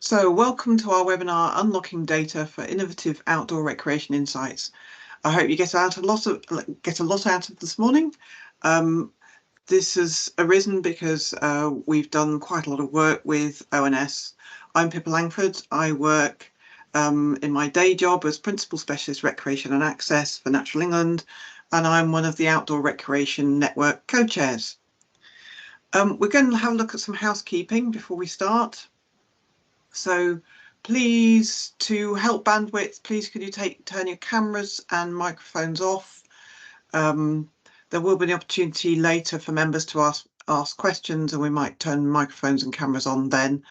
So welcome to our webinar, Unlocking Data for Innovative Outdoor Recreation Insights. I hope you get a lot out of this morning. This has arisen because we've done quite a lot of work with ONS. I'm Pippa Langford. I work in my day job as Principal Specialist Recreation and Access for Natural England, and I'm one of the Outdoor Recreation Network co-chairs. We're going to have a look at some housekeeping before we start. So please, to help bandwidth, please could you turn your cameras and microphones off. There will be an opportunity later for members to ask questions, and we might turn microphones and cameras on then.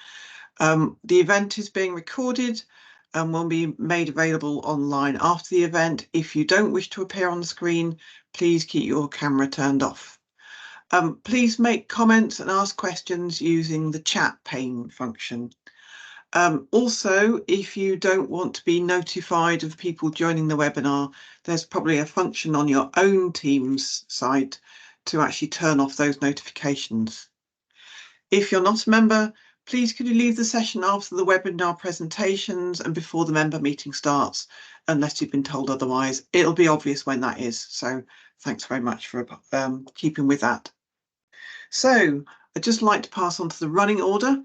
The event is being recorded and will be made available online after the event. If you don't wish to appear on the screen, please keep your camera turned off. Please make comments and ask questions using the chat pane function. Also, if you don't want to be notified of people joining the webinar, there's probably a function on your own Teams site to actually turn off those notifications. If you're not a member, please could you leave the session after the webinar presentations and before the member meeting starts, unless you've been told otherwise. It'll be obvious when that is, so thanks very much for keeping with that. So I'd just like to pass on to the running order.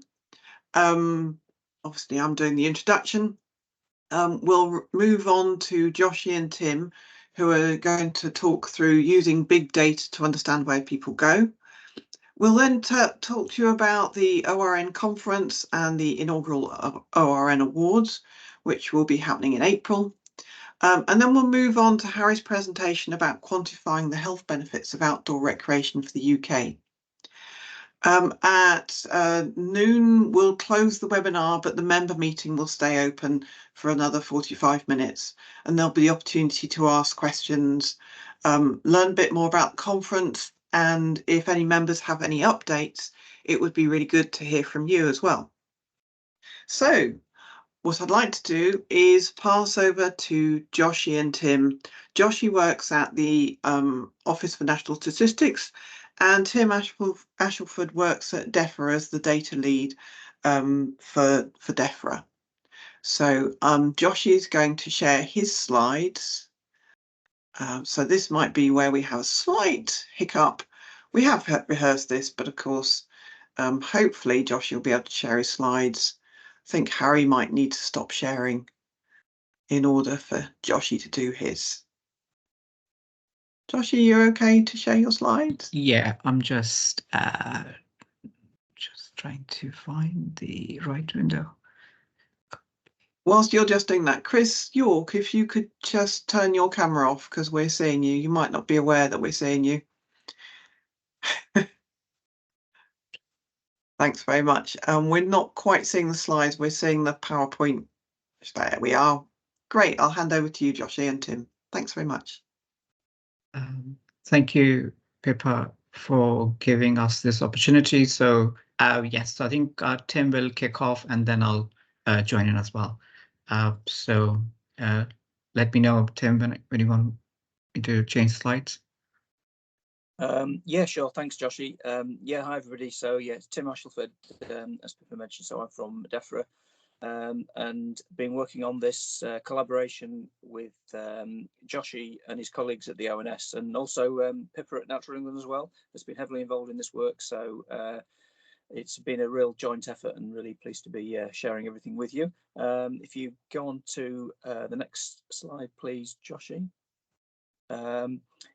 Obviously, I'm doing the introduction. We'll move on to Joshi and Tim, who are going to talk through using big data to understand where people go. We'll then talk to you about the ORN conference and the inaugural ORN Awards, which will be happening in April. And then we'll move on to Harry's presentation about quantifying the health benefits of outdoor recreation for the UK. At noon, we'll close the webinar, but the member meeting will stay open for another 45 minutes, and there'll be the opportunity to ask questions, learn a bit more about the conference, and if any members have any updates, it would be really good to hear from you as well. So what I'd like to do is pass over to Joshi and Tim. Joshi works at the Office for National Statistics, and Tim Ashelford works at DEFRA as the data lead for DEFRA. So Joshi is going to share his slides. So this might be where we have a slight hiccup. We have rehearsed this, but of course, hopefully Joshi will be able to share his slides. I think Harry might need to stop sharing in order for Joshi to do his. Joshi, you're okay to share your slides? Yeah, I'm just trying to find the right window. Whilst you're just doing that, Chris York, if you could just turn your camera off because we're seeing you. You might not be aware that we're seeing you. Thanks very much. We're not quite seeing the slides. We're seeing the PowerPoint. There we are. Great. I'll hand over to you, Joshi and Tim. Thanks very much. Thank you, Pippa, for giving us this opportunity. So yes, I think Tim will kick off and then I'll join in as well. So let me know, Tim, when you want me to change slides. Yeah, sure. Thanks, Joshi. Yeah, hi, everybody. So yeah, it's Tim Ashelford, as Pippa mentioned. So I'm from DEFRA and been working on this collaboration with Joshi and his colleagues at the ONS, and also Pippa at Natural England as well, has been heavily involved in this work. So it's been a real joint effort and really pleased to be sharing everything with you. If you go on to the next slide, please, Joshi.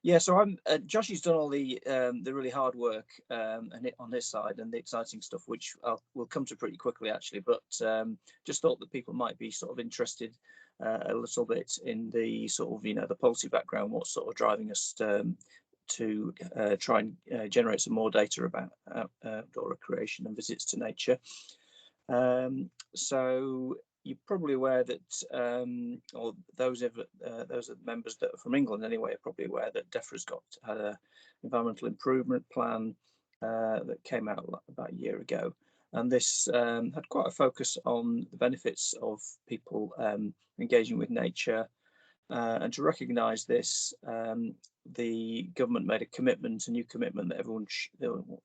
Yeah, so Joshi's done all the really hard work and on his side and the exciting stuff, which we'll come to pretty quickly actually, but just thought that people might be sort of interested a little bit in the sort of, the policy background, what's sort of driving us to try and generate some more data about outdoor recreation and visits to nature. So you're probably aware that, or those members that are from England anyway are probably aware that DEFRA's had an environmental improvement plan that came out about a year ago, and this had quite a focus on the benefits of people engaging with nature. And to recognise this, the government made a new commitment that everyone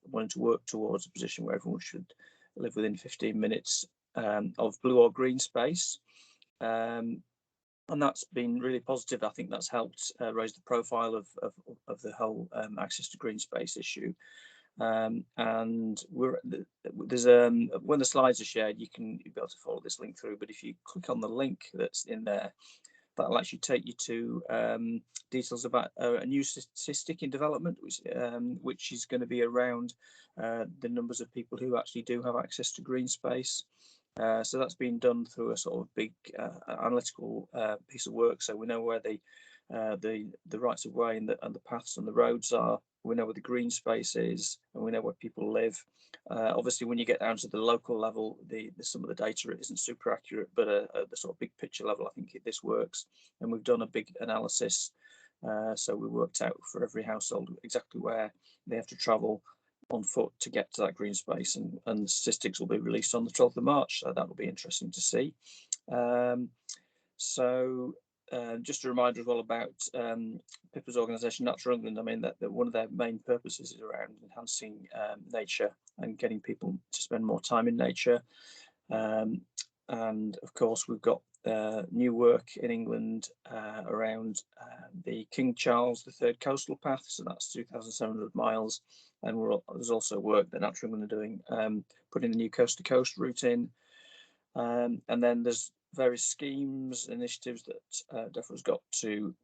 wanted to work towards a position where everyone should live within 15 minutes of blue or green space. And that's been really positive. I think that's helped raise the profile of the whole access to green space issue. And there's when the slides are shared, you'll be able to follow this link through. But if you click on the link that's in there, that'll actually take you to details about a new statistic in development, which is going to be around the numbers of people who actually do have access to green space. So that's been done through a sort of big analytical piece of work. So we know where the rights of way and the paths and the roads are. We know where the green space is, and we know where people live. Obviously, when you get down to the local level, some of the data isn't super accurate, but at the sort of big picture level, I think this works. And we've done a big analysis. So we worked out for every household exactly where they have to travel on foot to get to that green space, and the statistics will be released on the 12th of March. So that will be interesting to see. Just a reminder as well about PIPA's organisation, Natural England. I mean, that one of their main purposes is around enhancing nature and getting people to spend more time in nature. And of course, we've got new work in England around the King Charles III coastal path. So that's 2,700 miles. And there's also work that Natural England are doing, putting the new coast to coast route in. And then there's various schemes, initiatives that DEFRA's got to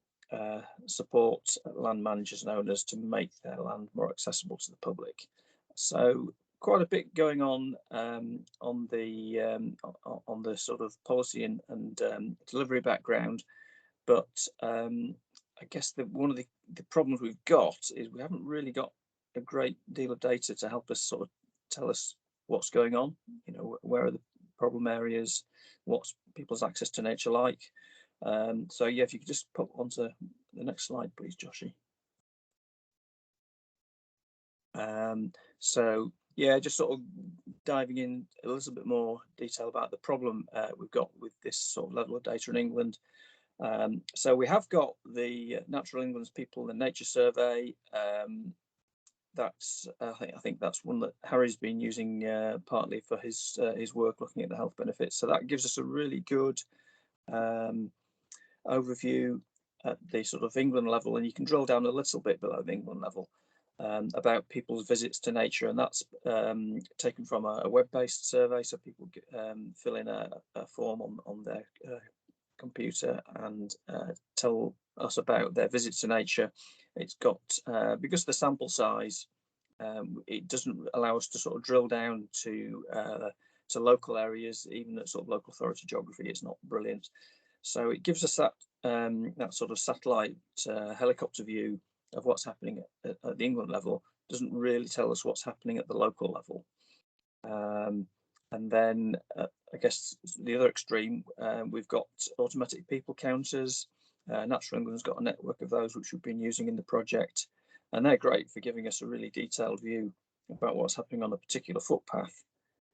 support land managers and owners to make their land more accessible to the public. So quite a bit going on the sort of policy and delivery background, but I guess one of the problems we've got is we haven't really got a great deal of data to help us sort of tell us what's going on. You know, where are the problem areas, what's people's access to nature like. So yeah, if you could just put onto the next slide, please, Joshy. So yeah, just sort of diving in a little bit more detail about the problem we've got with this sort of level of data in England. So we have got the Natural England's People and Nature Survey. That's I think that's one that Harry's been using partly for his work looking at the health benefits. So that gives us a really good overview at the sort of England level, and you can drill down a little bit below the England level about people's visits to nature, and that's taken from a web-based survey. So people fill in a form on their computer and tell us about their visits to nature. It's got because of the sample size, it doesn't allow us to sort of drill down to local areas. Even at sort of local authority geography, it's not brilliant. So it gives us that that sort of satellite helicopter view of what's happening at the England level. Doesn't really tell us what's happening at the local level. And then I guess the other extreme, we've got automatic people counters. Natural England's got a network of those which we've been using in the project, and they're great for giving us a really detailed view about what's happening on a particular footpath,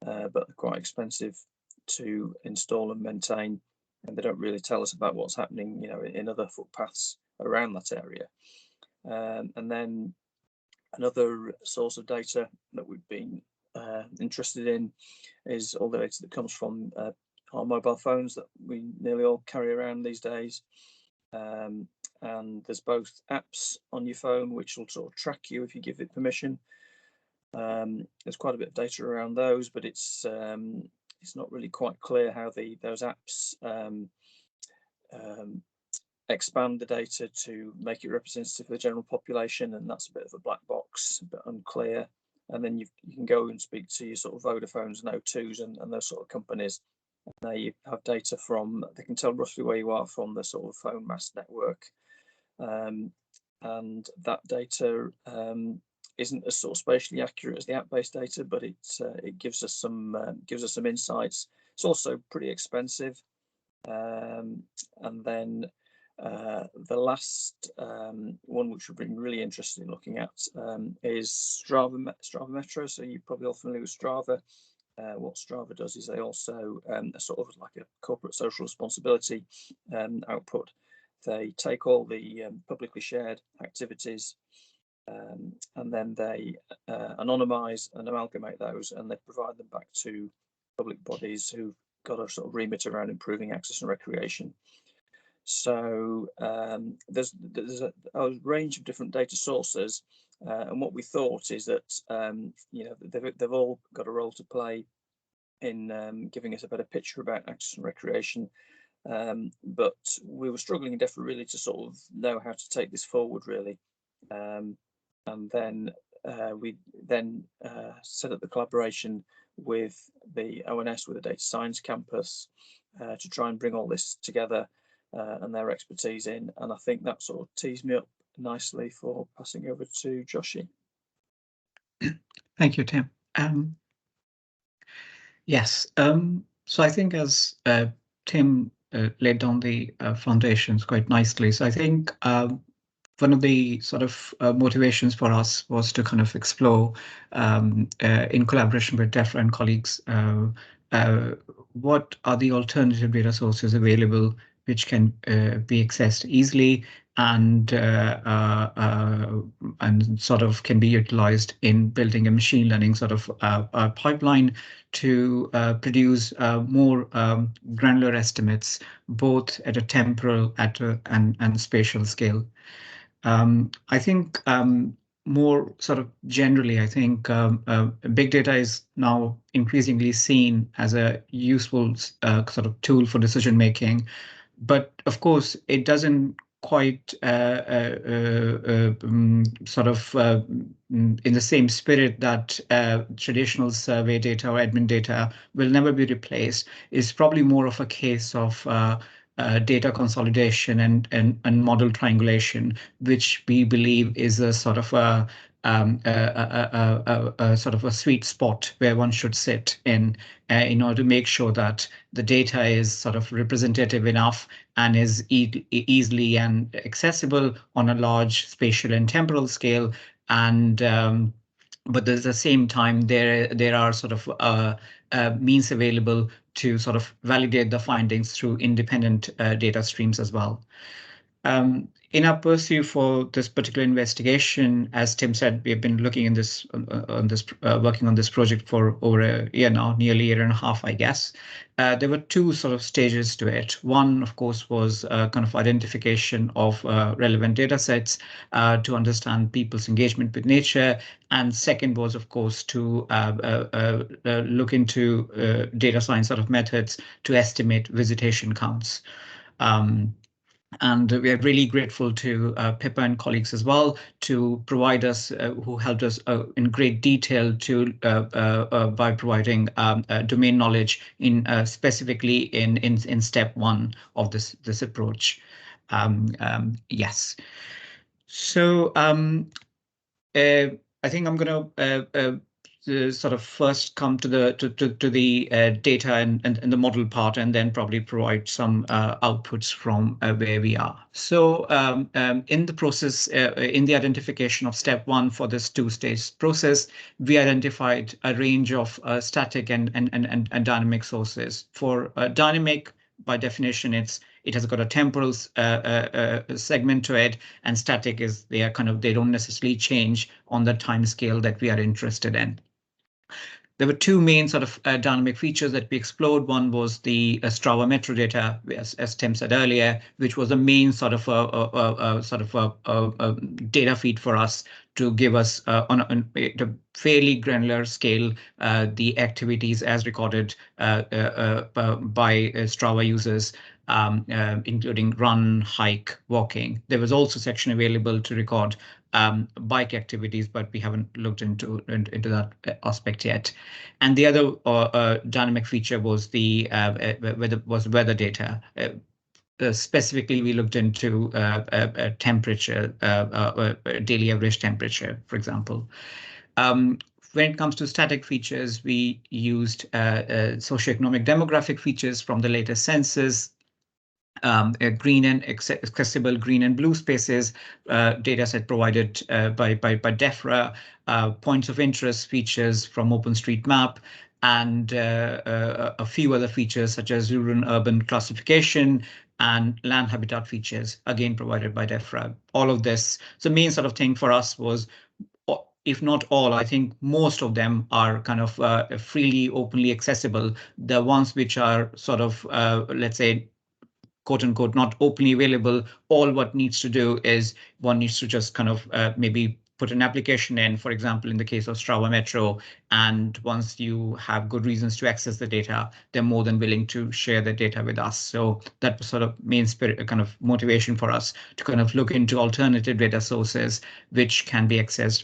but they're quite expensive to install and maintain, and they don't really tell us about what's happening, you know, in other footpaths around that area. And then another source of data that we've been interested in is all the data that comes from our mobile phones that we nearly all carry around these days. And there's both apps on your phone which will sort of track you if you give it permission. There's quite a bit of data around those, but it's not really quite clear how those apps expand the data to make it representative of the general population, and that's a bit of a black box, a bit unclear. And then you can go and speak to your sort of Vodafones and O2s and those sort of companies. And there you have data from, they can tell roughly where you are from the sort of phone mast network. And that data isn't as sort of spatially accurate as the app-based data, but it gives us some insights. It's also pretty expensive. And then the last one which we've been really interested in looking at is Strava Metro. So you're probably all familiar with Strava. What Strava does is they also sort of like a corporate social responsibility output. They take all the publicly shared activities and then they anonymize and amalgamate those, and they provide them back to public bodies who've got a sort of remit around improving access and recreation. So there's a range of different data sources, and what we thought is that you know, they've all got a role to play in giving us a better picture about access and recreation. But we were struggling in DEFRA really to sort of know how to take this forward, really. And then we then set up the collaboration with the ONS, with the Data Science Campus, to try and bring all this together and their expertise in. And I think that sort of tees me up nicely for passing over to Joshi. Thank you, Tim. Yes, so I think as Tim laid down the foundations quite nicely, so I think one of the sort of motivations for us was to kind of explore, in collaboration with DEFRA and colleagues, what are the alternative data sources available which can be accessed easily and sort of can be utilized in building a machine learning sort of pipeline to produce more granular estimates, both at a temporal and spatial scale. I think more sort of generally, I think big data is now increasingly seen as a useful sort of tool for decision making. But of course, it doesn't quite sort of in the same spirit that traditional survey data or admin data will never be replaced. It's probably more of a case of data consolidation and model triangulation, which we believe is a sort of a sort of a sweet spot where one should sit in order to make sure that the data is sort of representative enough and is easily and accessible on a large spatial and temporal scale. And but at the same time, there are sort of means available to sort of validate the findings through independent data streams as well. In our pursuit for this particular investigation, as Tim said, we have been looking in this working on this project for over a year now, nearly a year and a half, I guess. There were two sort of stages to it. One, of course, was kind of identification of relevant data sets to understand people's engagement with nature. And second was, of course, to look into data science sort of methods to estimate visitation counts. And we are really grateful to Pippa and colleagues as well to provide us, who helped us in great detail to by providing domain knowledge in specifically in step one of this approach. Yes. So I think I'm going to sort of first come to the data and the model part, and then probably provide some outputs from where we are. So in the process, in the identification of step one for this two-stage process, we identified a range of static and dynamic sources. For dynamic, by definition, it has got a temporal segment to it, and static is they don't necessarily change on the time scale that we are interested in. There were two main sort of dynamic features that we explored. One was the Strava metadata, as Tim said earlier, which was the main sort of a data feed for us to give us on a fairly granular scale the activities as recorded by Strava users, including run, hike, walking. There was also a section available to record bike activities, but we haven't looked into that aspect yet. And the other dynamic feature was the weather data. Specifically, we looked into temperature, daily average temperature, for example. When it comes to static features, we used socioeconomic demographic features from the latest census, green and accessible green and blue spaces, data set provided by DEFRA, points of interest features from OpenStreetMap, and a few other features such as rural and urban classification and land habitat features, again provided by DEFRA. All of this, the main sort of thing for us was if not all, I think most of them are kind of freely, openly accessible. The ones which are sort of, let's say, quote unquote, not openly available, all what needs to do is one needs to just kind of maybe put an application in, for example, in the case of Strava Metro. And once you have good reasons to access the data, they're more than willing to share the data with us. So that was sort of main spirit, kind of motivation for us to kind of look into alternative data sources which can be accessed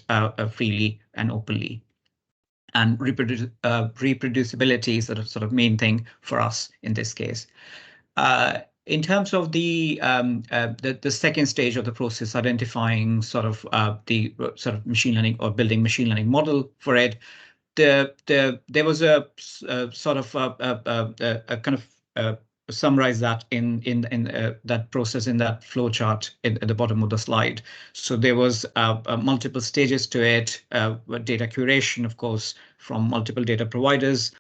freely and openly. And reproducibility is the sort of main thing for us in this case. In terms of the second stage of the process, identifying sort of the sort of machine learning or building machine learning model for it, there was a sort of a kind of summarize that in that process in that flow chart at the bottom of the slide. So there was multiple stages to it, data curation, of course, from multiple data providers,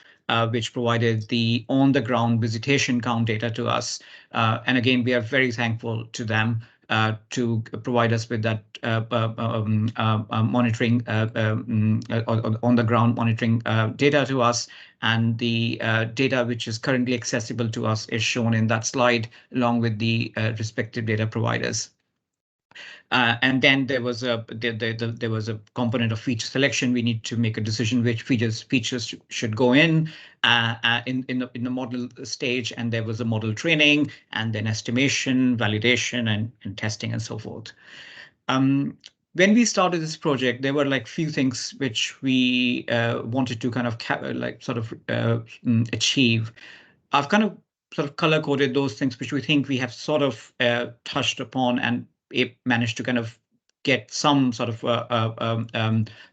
which provided the on-the-ground visitation count data to us. And again, we are very thankful to them to provide us with that monitoring, on-the-ground monitoring data to us. And the data which is currently accessible to us is shown in that slide, along with the respective data providers. And then there was a component of feature selection. We need to make a decision which features should go in the model stage, and there was a model training, and then estimation, validation, and testing, and so forth. When we started this project, there were like few things which we wanted to kind of achieve. I've kind of sort of color coded those things which we think we have sort of touched upon, and it managed to kind of get some sort of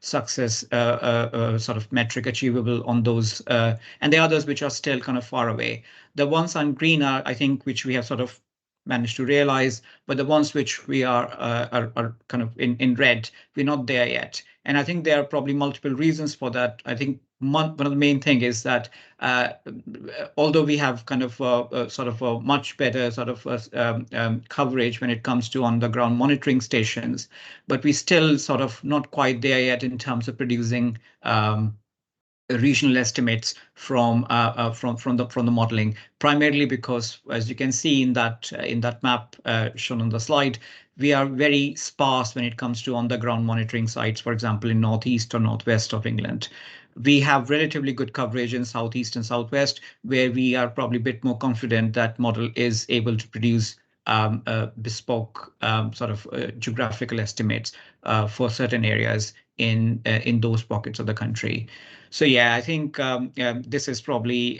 success sort of metric achievable on those, and the others which are still kind of far away. The ones on green are, I think, which we have sort of managed to realize, but the ones which we are kind of in red, we're not there yet. And I think there are probably multiple reasons for that. I think one of the main thing is that although we have kind of sort of a much better sort of coverage when it comes to on-the-ground monitoring stations, but we still sort of not quite there yet in terms of producing regional estimates from the modeling, primarily because, as you can see in that map shown on the slide, we are very sparse when it comes to on-the-ground monitoring sites, for example, in northeast or northwest of England. We have relatively good coverage in southeast and southwest, where we are probably a bit more confident that model is able to produce bespoke sort of geographical estimates for certain areas in those pockets of the country. So yeah, I think this is probably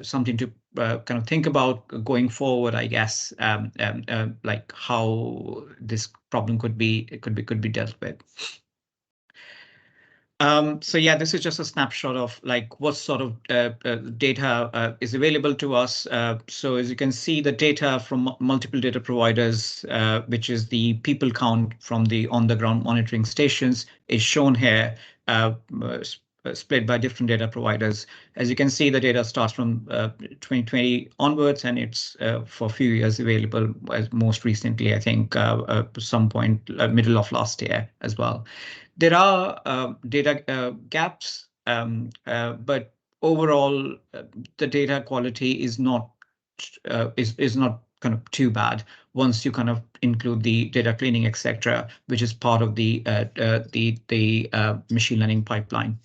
something to kind of think about going forward, I guess, like how this problem could be dealt with. So yeah, this is just a snapshot of like what sort of data is available to us. So as you can see, the data from multiple data providers, which is the people count from the on-the-ground monitoring stations, is shown here, split by different data providers. As you can see, the data starts from 2020 onwards, and it's for a few years available, as most recently, I think, some point middle of last year as well. There are data gaps, but overall, the data quality is not kind of too bad once you kind of include the data cleaning, etc., which is part of the machine learning pipeline.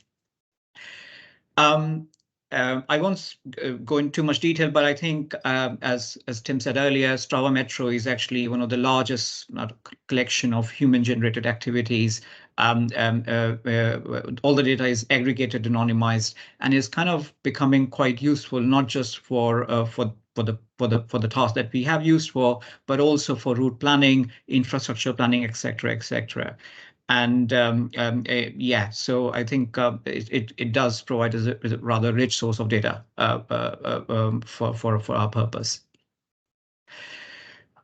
I won't go into too much detail, but I think, as Tim said earlier, Strava Metro is actually one of the largest collection of human-generated activities. All the data is aggregated, anonymized, and is kind of becoming quite useful, not just for the task that we have used for, but also for route planning, infrastructure planning, etc., etc. And yeah, so I think it does provide us a rather rich source of data for our purpose.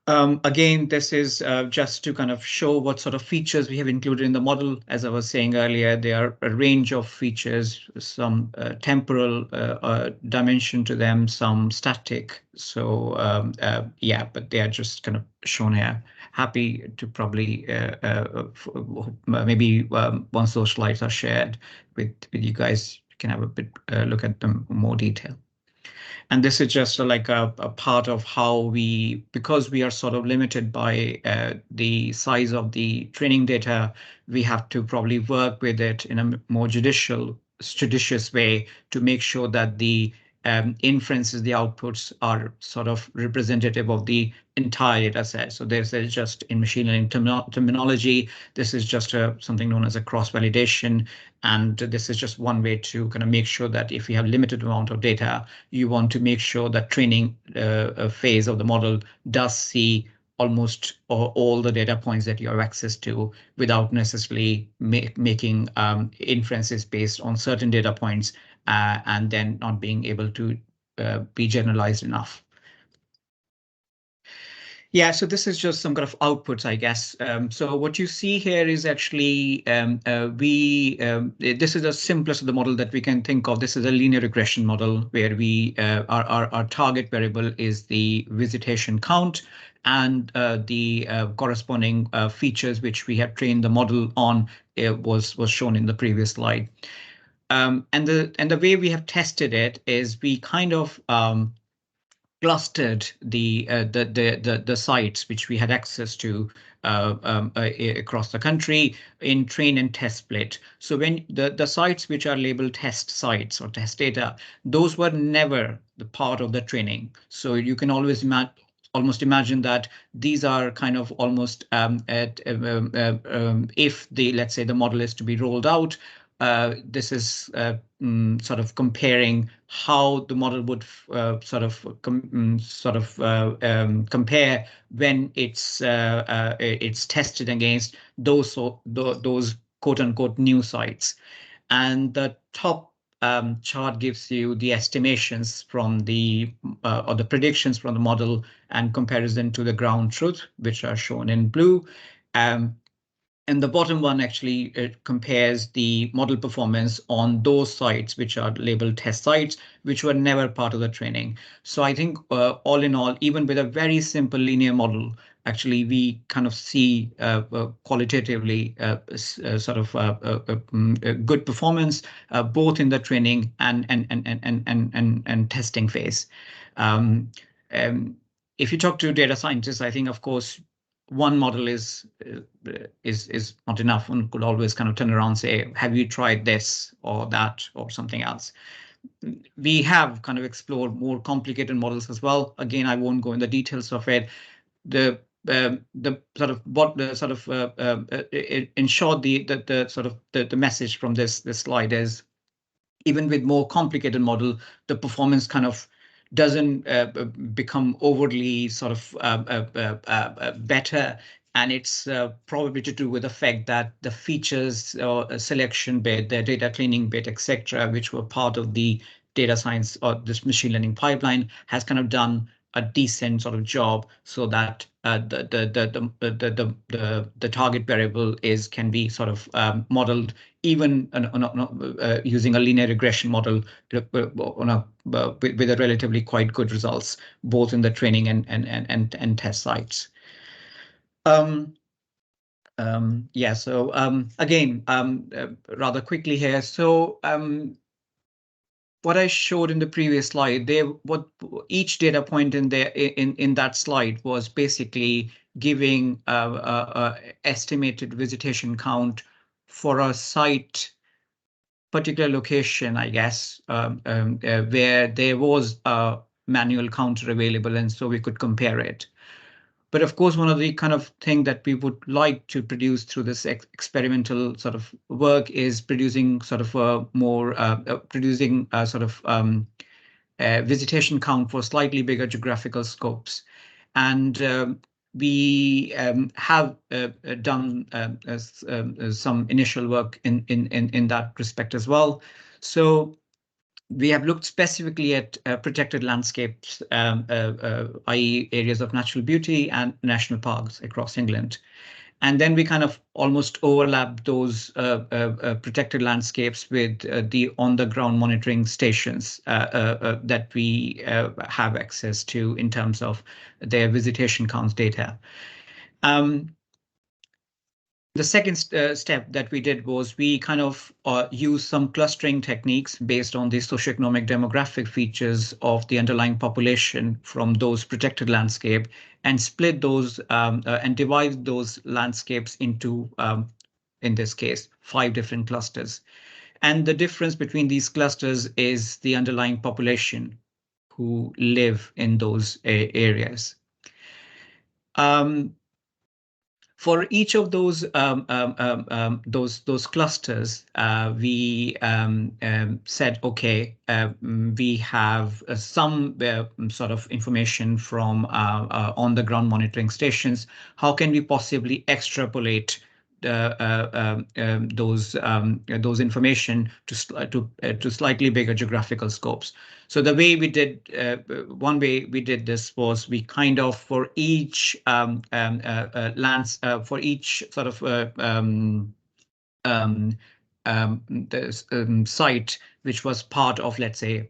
Again, this is just to kind of show what sort of features we have included in the model. As I was saying earlier, there are a range of features, some temporal dimension to them, some static. So yeah, but they are just kind of shown here. happy to probably maybe once those slides are shared with you guys, you can have a bit look at them in more detail. And this is just like a part of how we, because we are sort of limited by the size of the training data, we have to probably work with it in a more judicious way to make sure that the inferences, the outputs are sort of representative of the entire data set. So there's just in machine learning terminology, this is just something known as a cross-validation. And this is just one way to kind of make sure that if you have limited amount of data, you want to make sure that training phase of the model does see almost all the data points that you have access to without necessarily making inferences based on certain data points and then not being able to be generalized enough. Yeah, so this is just some kind of outputs, I guess. So what you see here is actually this is the simplest of the model that we can think of. This is a linear regression model where we our target variable is the visitation count and the corresponding features which we have trained the model on was shown in the previous slide. And the way we have tested it is we kind of clustered the sites which we had access to across the country in train and test split. So when the sites which are labeled test sites or test data, those were never the part of the training. So you can always almost imagine that these are kind of almost if let's say the model is to be rolled out, this is sort of comparing how the model would compare when it's tested against those quote unquote new sites. And the top chart gives you the estimations from the or the predictions from the model and comparison to the ground truth, which are shown in blue. And the bottom one actually compares the model performance on those sites which are labeled test sites, which were never part of the training. So I think all in all, even with a very simple linear model, actually we kind of see qualitatively sort of good performance both in the training and testing phase. If you talk to data scientists, I think of course one model is not enough. One could always kind of turn around and say, have you tried this or that or something else? We have kind of explored more complicated models as well. Again, I won't go in the details of it. In short, the message from this slide is, even with more complicated model, the performance kind of doesn't become overly sort of better, and it's probably to do with the fact that the features or selection bit, the data cleaning bit, etc., which were part of the data science or this machine learning pipeline, has kind of done a decent sort of job, so that the target variable can be sort of modeled even using a linear regression model with a relatively quite good results, both in the training and test sites. Yeah, so again, rather quickly here. So what I showed in the previous slide, what each data point in there in that slide was basically giving estimated visitation count for a site, particular location, I guess, where there was a manual counter available, and so we could compare it. But of course, one of the kind of thing that we would like to produce through this experimental sort of work is producing sort of visitation count for slightly bigger geographical scopes. And we have done some initial work in that respect as well. So we have looked specifically at protected landscapes, i.e. areas of natural beauty and national parks across England. And then we kind of almost overlap those protected landscapes with the on-the-ground monitoring stations that we have access to in terms of their visitation counts data. The second step that we did was we kind of used some clustering techniques based on the socioeconomic demographic features of the underlying population from those protected landscape and split those and divide those landscapes into, in this case, 5 different clusters. And the difference between these clusters is the underlying population who live in those areas. For each of those clusters, we said, okay, we have some sort of information from on the ground monitoring stations. How can we possibly extrapolate those information to slightly bigger geographical scopes? So the way we did, one way we did this was we kind of, for each lands, for each sort of site which was part of, let's say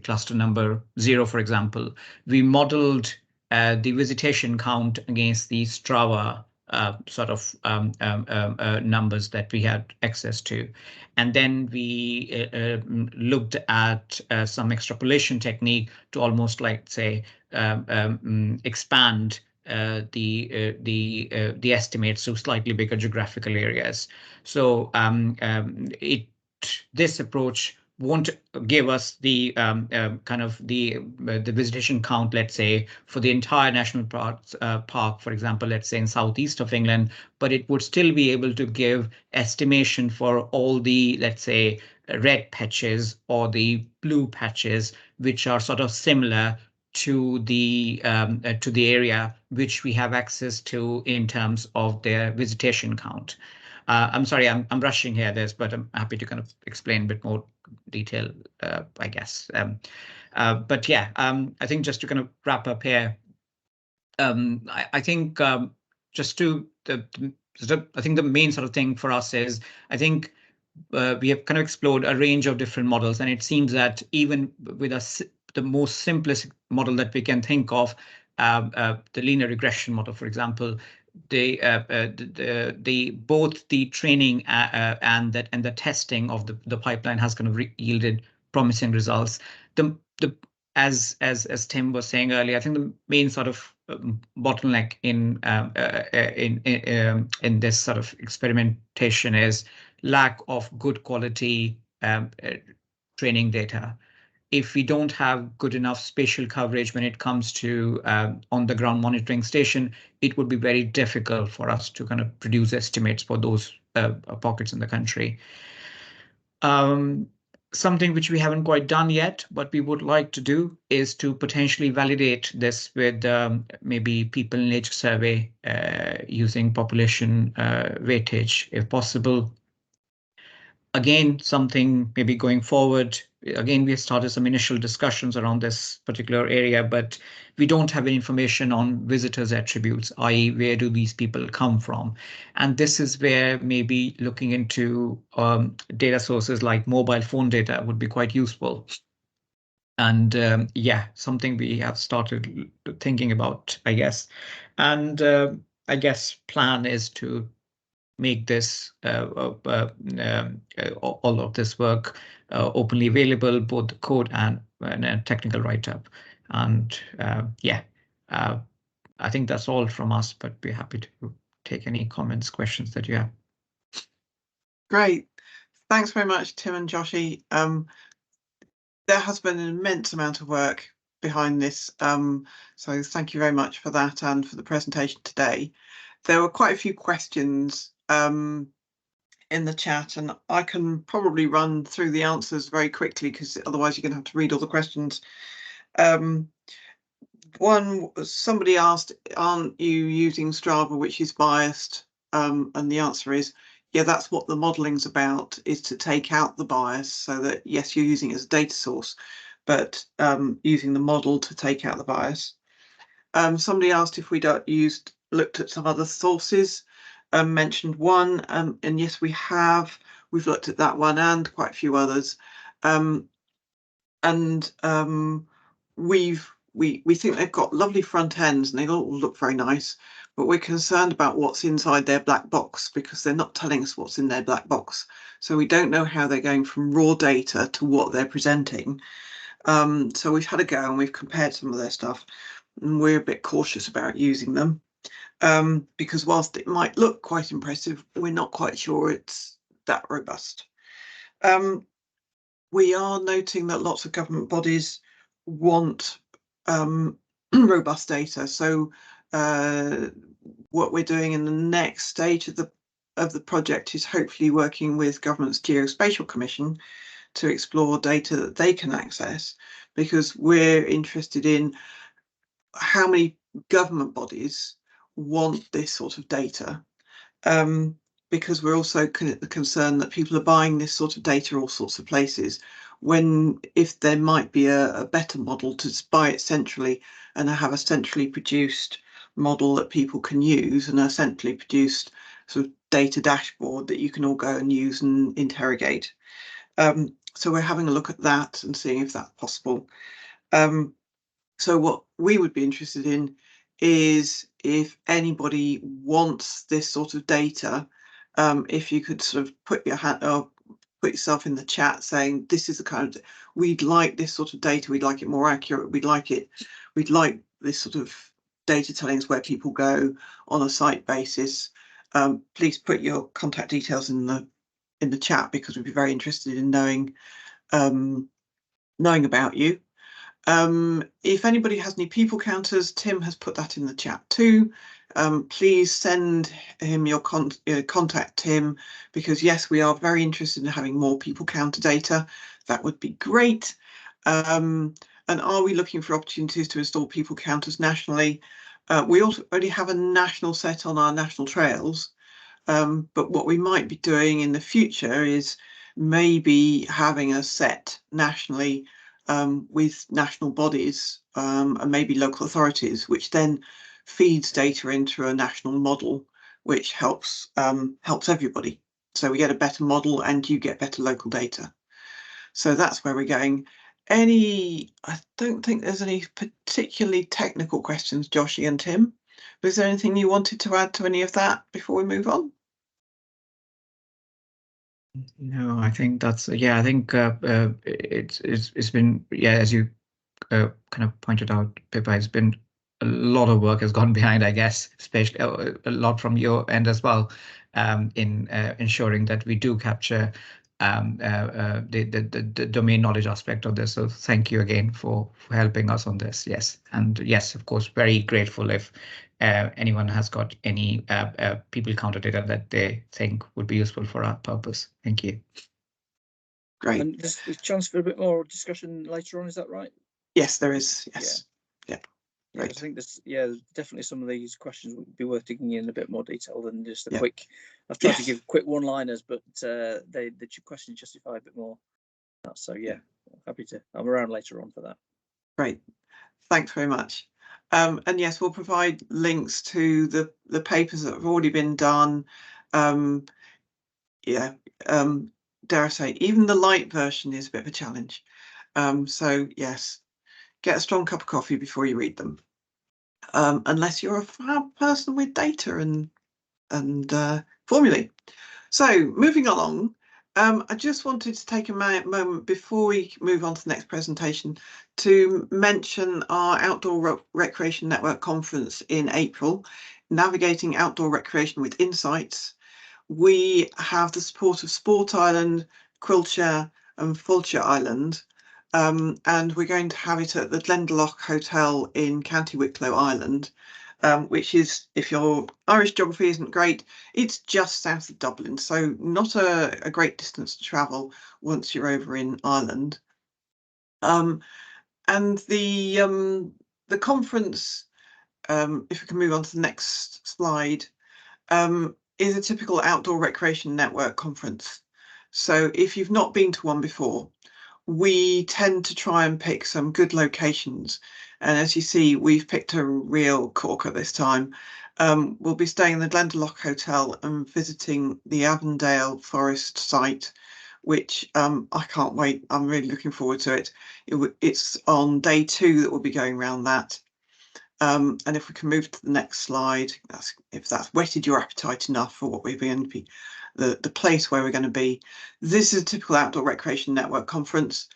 cluster number 0, for example, we modeled the visitation count against the Strava sort of numbers that we had access to. And then we looked at some extrapolation technique to almost like, say, expand the estimates to slightly bigger geographical areas. So this approach won't give us the kind of the visitation count, let's say, for the entire national park, for example, let's say in southeast of England, but it would still be able to give estimation for all the, let's say, red patches or the blue patches, which are sort of similar to the area which we have access to in terms of their visitation count. I'm sorry, I'm rushing here, but I'm happy to kind of explain a bit more detail, I guess. But yeah, I think just to kind of wrap up here, I think just to I think the main sort of thing for us is, I think we have kind of explored a range of different models, and it seems that even with the most simplest model that we can think of, the linear regression model, for example, both the training and the testing of the pipeline has kind of yielded promising results. As Tim was saying earlier, I think the main sort of bottleneck in this sort of experimentation is lack of good quality training data. If we don't have good enough spatial coverage when it comes to on the ground monitoring station, it would be very difficult for us to kind of produce estimates for those pockets in the country. Something which we haven't quite done yet, but we would like to do, is to potentially validate this with maybe people in nature survey using population weightage, if possible. Again, something maybe going forward. Again, we have started some initial discussions around this particular area, but we don't have any information on visitors' attributes, i.e. where do these people come from? And this is where maybe looking into data sources like mobile phone data would be quite useful. And yeah, something we have started thinking about, I guess. And I guess plan is to make this all of this work openly available, both the code and a technical write-up. And yeah, I think that's all from us, but we're happy to take any comments, questions that you have. Great. Thanks very much, Tim and Joshi. There has been an immense amount of work behind this, so thank you very much for that and for the presentation today. There were quite a few questions in the chat, and I can probably run through the answers very quickly, because otherwise you're going to have to read all the questions. Somebody asked, aren't you using Strava, which is biased? And the answer is, yeah, that's what the modeling's about, is to take out the bias, so that yes, you're using it as a data source, but using the model to take out the bias. Somebody asked if we'd looked at some other sources, mentioned one, and yes, we have. We've looked at that one and quite a few others, and we've we think they've got lovely front ends and they all look very nice, but we're concerned about what's inside their black box because they're not telling us what's in their black box. So we don't know how they're going from raw data to what they're presenting. So we've had a go and we've compared some of their stuff, and we're a bit cautious about using them because whilst it might look quite impressive, we're not quite sure it's that robust. We are noting that lots of government bodies want robust data. So what we're doing in the next stage of the project is hopefully working with Government's Geospatial Commission to explore data that they can access, because we're interested in how many government bodies want this sort of data. Because we're also concerned that people are buying this sort of data all sorts of places, when if there might be a better model to buy it centrally and have a centrally produced model that people can use, and a centrally produced sort of data dashboard that you can all go and use and interrogate. So we're having a look at that and seeing if that's possible. So what we would be interested in is if anybody wants this sort of data, if you could sort of put your hand or put yourself in the chat saying this is the kind of, we'd like this sort of data, we'd like it more accurate, we'd like this sort of data telling us where people go on a site basis. Please put your contact details in the chat, because we'd be very interested in knowing about you. If anybody has any people counters, Tim has put that in the chat too. Please send him your contact Tim, because yes, we are very interested in having more people counter data. That would be great. And are we looking for opportunities to install people counters nationally? We also already have a national set on our national trails, but what we might be doing in the future is maybe having a set nationally with national bodies and maybe local authorities, which then feeds data into a national model, which helps everybody. So we get a better model and you get better local data. So that's where we're going. I don't think there's any particularly technical questions, Joshy and Tim. Was there anything you wanted to add to any of that before we move on? No, I think that's, yeah, I think it's been, yeah, as you kind of pointed out, Pippa, it's been a lot of work has gone behind, I guess, especially a lot from your end as well, in ensuring that we do capture the domain knowledge aspect of this. So thank you again for helping us on this. Yes, and yes, of course, very grateful if anyone has got any people counter data that they think would be useful for our purpose. Thank you. Great. And there's a chance for a bit more discussion later on, is that right? Yes, there is. Yes. Yeah. Yeah, I think there's definitely some of these questions would be worth digging in a bit more detail than just a quick. I've tried to give quick one-liners, but the questions justify a bit more. So yeah, I'm around later on for that. Great, thanks very much. And yes, we'll provide links to the papers that have already been done. Dare I say, even the light version is a bit of a challenge. So yes, get a strong cup of coffee before you read them, unless you're a fab person with data and formulae. So moving along, I just wanted to take a moment before we move on to the next presentation to mention our Outdoor Recreation Network conference in April, Navigating Outdoor Recreation with Insights. We have the support of Sport Island, Quilcher and Fulshire Island, and we're going to have it at the Glendalough Hotel in County Wicklow, Ireland, which is, if your Irish geography isn't great, it's just south of Dublin, so not a great distance to travel once you're over in Ireland. And the conference, if we can move on to the next slide, is a typical Outdoor Recreation Network conference. So if you've not been to one before, we tend to try and pick some good locations. And as you see, we've picked a real corker this time. We'll be staying in the Glendalough Hotel and visiting the Avondale Forest site, which I can't wait. I'm really looking forward to it. It's on day 2 that we'll be going around that. And if we can move to the next slide, if that's whetted your appetite enough for what we're going to be, the place where we're going to be. This is a typical Outdoor Recreation Network conference.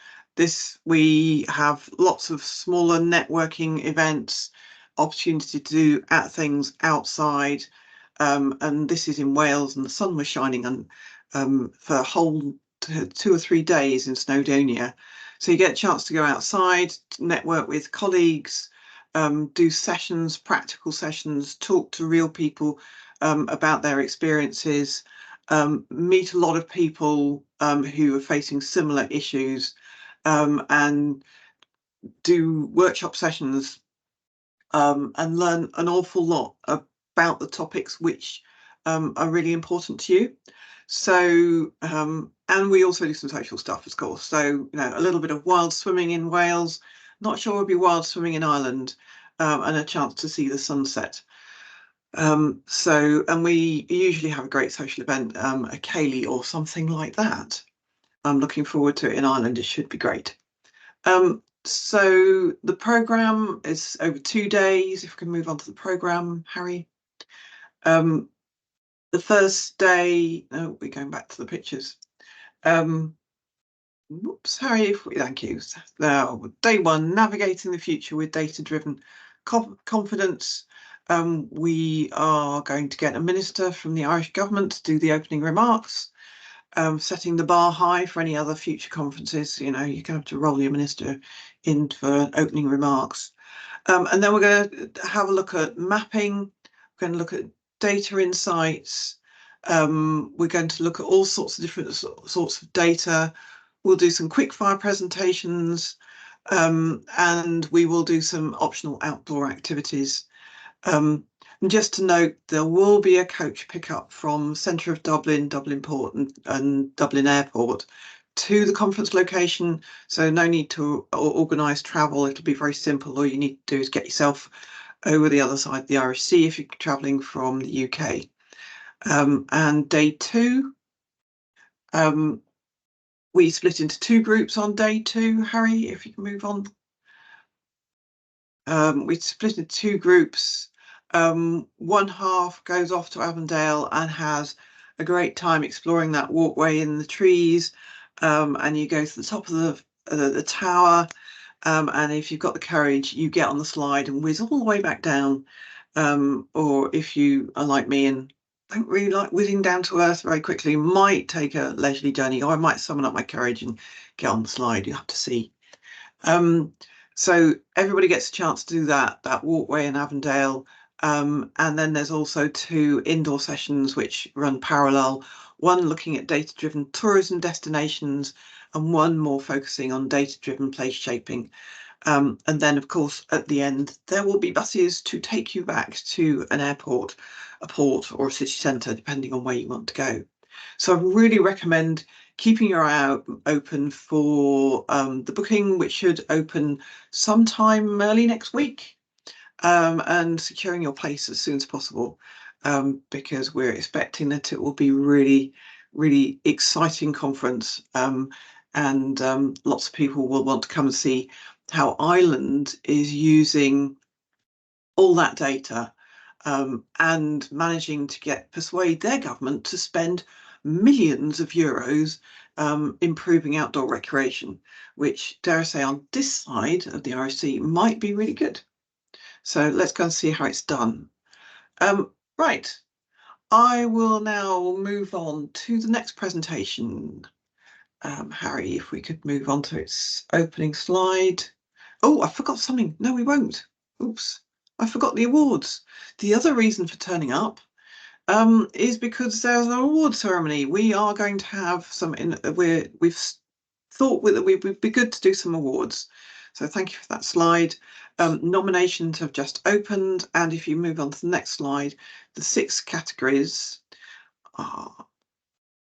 We have lots of smaller networking events, opportunity to do things outside, and this is in Wales, and the sun was shining for a whole 2 or 3 days in Snowdonia. So you get a chance to go outside, network with colleagues, do sessions, practical sessions, talk to real people about their experiences, meet a lot of people who are facing similar issues, and do workshop sessions and learn an awful lot about the topics which are really important to you. So, and we also do some social stuff, of course. So, you know, a little bit of wild swimming in Wales, not sure it'll be wild swimming in Ireland, and a chance to see the sunset. And we usually have a great social event, a ceilidh or something like that. I'm looking forward to it in Ireland. It should be great. So the programme is over 2 days. If we can move on to the programme, Harry. The first day, oh, we're going back to the pictures. Whoops, Harry, thank you. Now, day 1, navigating the future with data-driven confidence. We are going to get a minister from the Irish government to do the opening remarks, setting the bar high for any other future conferences. You know, you're going to have to roll your minister in for opening remarks. And then we're going to have a look at mapping. We're going to look at data insights. We're going to look at all sorts of different sorts of data. We'll do some quick fire presentations, and we will do some optional outdoor activities. And just to note, there will be a coach pickup from centre of Dublin, Dublin Port and Dublin Airport to the conference location. So no need to organise travel. It'll be very simple. All you need to do is get yourself over the other side of the Irish Sea if you're travelling from the UK. And day 2, we split into 2 groups on day 2. Harry, if you can move on. We split into 2 groups. One half goes off to Avondale and has a great time exploring that walkway in the trees, and you go to the top of the tower, and if you've got the courage, you get on the slide and whiz all the way back down, or if you are like me and don't really like whizzing down to earth very quickly, might take a leisurely journey, or I might summon up my courage and get on the slide. You have to see. So everybody gets a chance to do that walkway in Avondale. And then there's also 2 indoor sessions which run parallel, one looking at data-driven tourism destinations and one more focusing on data-driven place shaping. And then, of course, at the end, there will be buses to take you back to an airport, a port or a city centre, depending on where you want to go. So I really recommend keeping your eye open for the booking, which should open sometime early next week, and securing your place as soon as possible, because we're expecting that it will be really, really exciting conference, and lots of people will want to come and see how Ireland is using all that data, and managing to persuade their government to spend millions of euros improving outdoor recreation, which, dare I say, on this side of the Irish Sea might be really good. So let's go and see how it's done. Right, I will now move on to the next presentation. Harry, if we could move on to its opening slide. Oh, I forgot something. No, we won't. Oops, I forgot the awards. The other reason for turning up is because there's an award ceremony. We are going to have some. We've thought that it would be good to do some awards. So thank you for that slide. Nominations have just opened, and if you move on to the next slide, the 6 categories are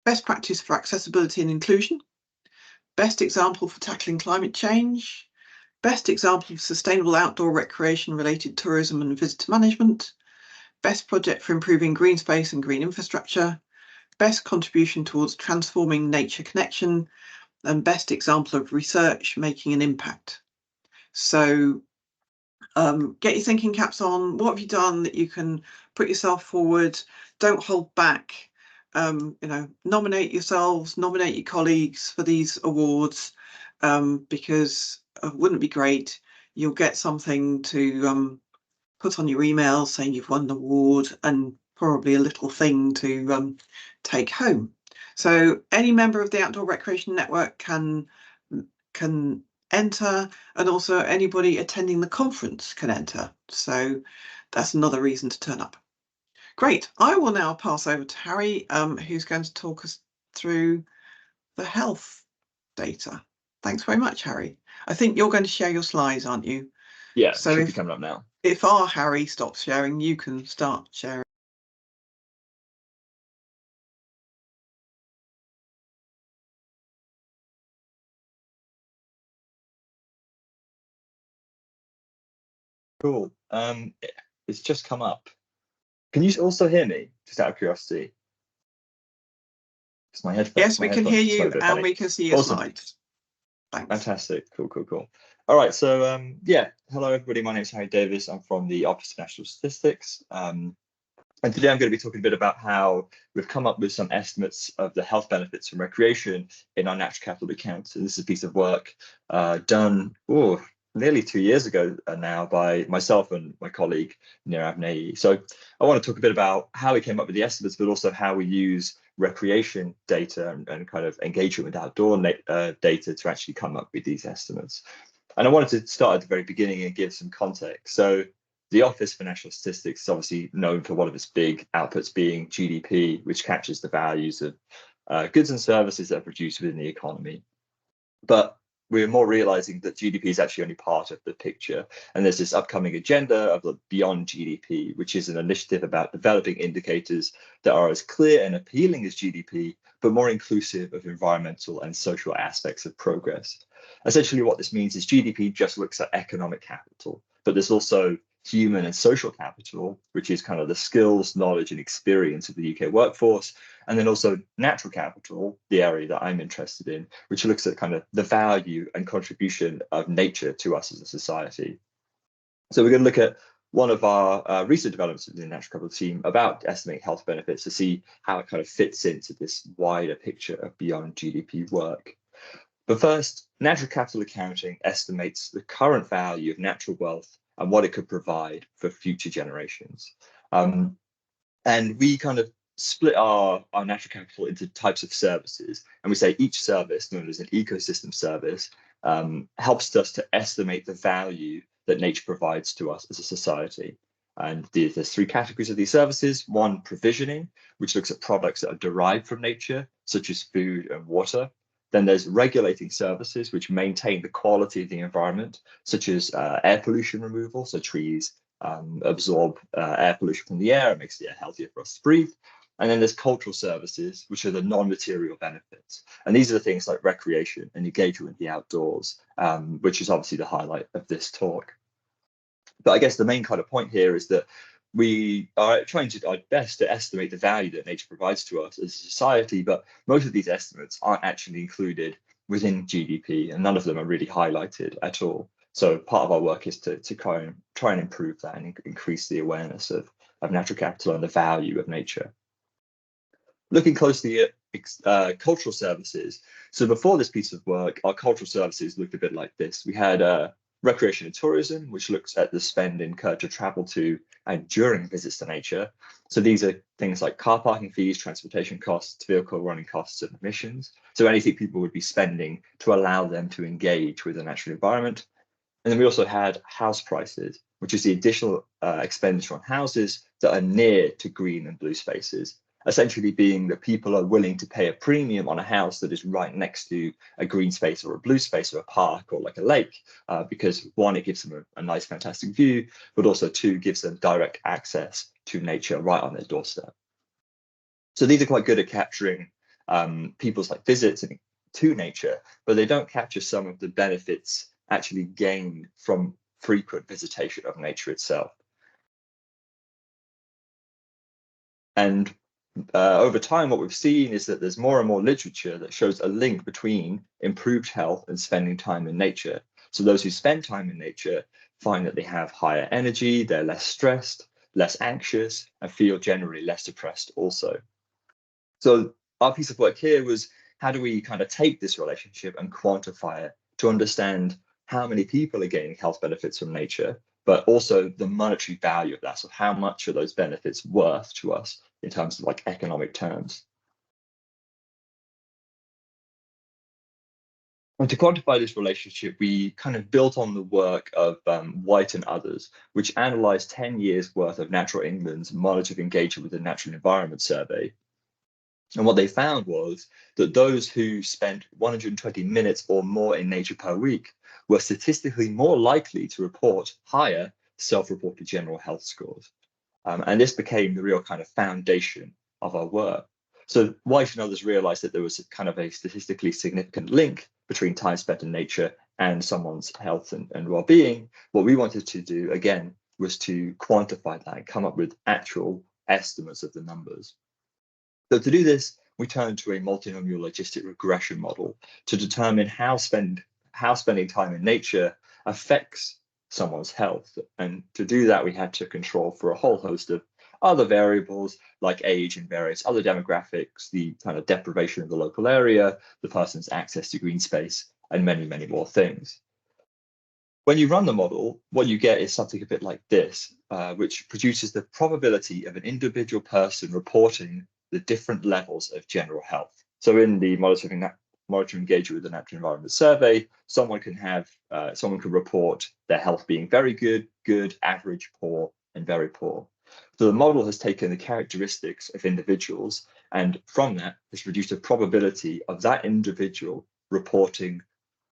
best practice for accessibility and inclusion, best example for tackling climate change, best example of sustainable outdoor recreation related tourism and visitor management, best project for improving green space and green infrastructure, best contribution towards transforming nature connection and best example of research making an impact. So get your thinking caps on. What have you done that you can put yourself forward? Don't hold back. Nominate yourselves, nominate your colleagues for these awards, because wouldn't it be great? You'll get something to put on your email saying you've won an award, and probably a little thing to take home. So any member of the Outdoor Recreation Network can enter, and also anybody attending the conference can enter. So that's another reason to turn up. Great. I will now pass over to Harry, who's going to talk us through the health data. Thanks very much, Harry. I think you're going to share your slides, aren't you? Yeah, so should be coming up now. If our Harry stops sharing, you can start sharing. Cool. It's just come up. Can you also hear me? Just out of curiosity. It's my headphones. Yes, we can hear you, and we can see your slides. Thanks. Fantastic. Cool. All right. So yeah, hello everybody. My name is Harry Davis. I'm from the Office of National Statistics. And today I'm going to be talking a bit about how we've come up with some estimates of the health benefits from recreation in our natural capital account. And this is a piece of work done nearly 2 years ago now by myself and my colleague Nirav Nayi. So I want to talk a bit about how we came up with the estimates, but also how we use recreation data and kind of engagement with outdoor data to actually come up with these estimates. And I wanted to start at the very beginning and give some context. So the Office for National Statistics is obviously known for one of its big outputs being GDP, which captures the values of goods and services that are produced within the economy. But we're more realizing that GDP is actually only part of the picture. And there's this upcoming agenda of the Beyond GDP, which is an initiative about developing indicators that are as clear and appealing as GDP, but more inclusive of environmental and social aspects of progress. Essentially, what this means is GDP just looks at economic capital, but there's also human and social capital, which is kind of the skills, knowledge, and experience of the UK workforce. And then also natural capital, the area that I'm interested in, which looks at kind of the value and contribution of nature to us as a society. So we're going to look at one of our recent developments in the natural capital team about estimating health benefits to see how it kind of fits into this wider picture of Beyond GDP work. But first, natural capital accounting estimates the current value of natural wealth and what it could provide for future generations. And we kind of split our natural capital into types of services. And we say each service, known as an ecosystem service, helps us to estimate the value that nature provides to us as a society. And there's three categories of these services. One, provisioning, which looks at products that are derived from nature, such as food and water. Then there's regulating services, which maintain the quality of the environment, such as air pollution removal. So trees absorb air pollution from the air and makes the air healthier for us to breathe. And then there's cultural services, which are the non-material benefits. And these are the things like recreation and engagement with the outdoors, which is obviously the highlight of this talk. But I guess the main kind of point here is that we are trying to do our best to estimate the value that nature provides to us as a society, but most of these estimates aren't actually included within GDP, and none of them are really highlighted at all. So part of our work is to try and improve that and increase the awareness of natural capital and the value of nature. Looking closely at cultural services. So before this piece of work, our cultural services looked a bit like this. We had recreation and tourism, which looks at the spend incurred to travel to and during visits to nature. So these are things like car parking fees, transportation costs, vehicle running costs, and emissions. So anything people would be spending to allow them to engage with the natural environment. And then we also had house prices, which is the additional expenditure on houses that are near to green and blue spaces. Essentially being that people are willing to pay a premium on a house that is right next to a green space or a blue space or a park or like a lake, because one, it gives them a nice, fantastic view, but also two, gives them direct access to nature right on their doorstep. So these are quite good at capturing people's like visits to nature, but they don't capture some of the benefits actually gained from frequent visitation of nature itself. And over time, what we've seen is that there's more and more literature that shows a link between improved health and spending time in nature. So those who spend time in nature find that they have higher energy, they're less stressed, less anxious, and feel generally less depressed also. So our piece of work here was, how do we kind of take this relationship and quantify it to understand how many people are gaining health benefits from nature, but also the monetary value of that. So how much are those benefits worth to us in terms of like economic terms? And to quantify this relationship, we kind of built on the work of White and others, which analysed 10 years worth of Natural England's monitored engagement with the Natural Environment Survey. And what they found was that those who spent 120 minutes or more in nature per week were statistically more likely to report higher self-reported general health scores. And this became the real kind of foundation of our work. So White and others realized that there was kind of a statistically significant link between time spent in nature and someone's health and well-being. What we wanted to do, again, was to quantify that and come up with actual estimates of the numbers. So to do this, we turned to a multinomial logistic regression model to determine how spending time in nature affects someone's health. And to do that, we had to control for a whole host of other variables like age and various other demographics, the kind of deprivation of the local area, the person's access to green space, and many, many more things. When you run the model, what you get is something a bit like this, which produces the probability of an individual person reporting the different levels of general health. So in the monitoring engagement with the Natural Environment Survey, someone can report their health being very good, good, average, poor, and very poor. So the model has taken the characteristics of individuals, and from that has produced a probability of that individual reporting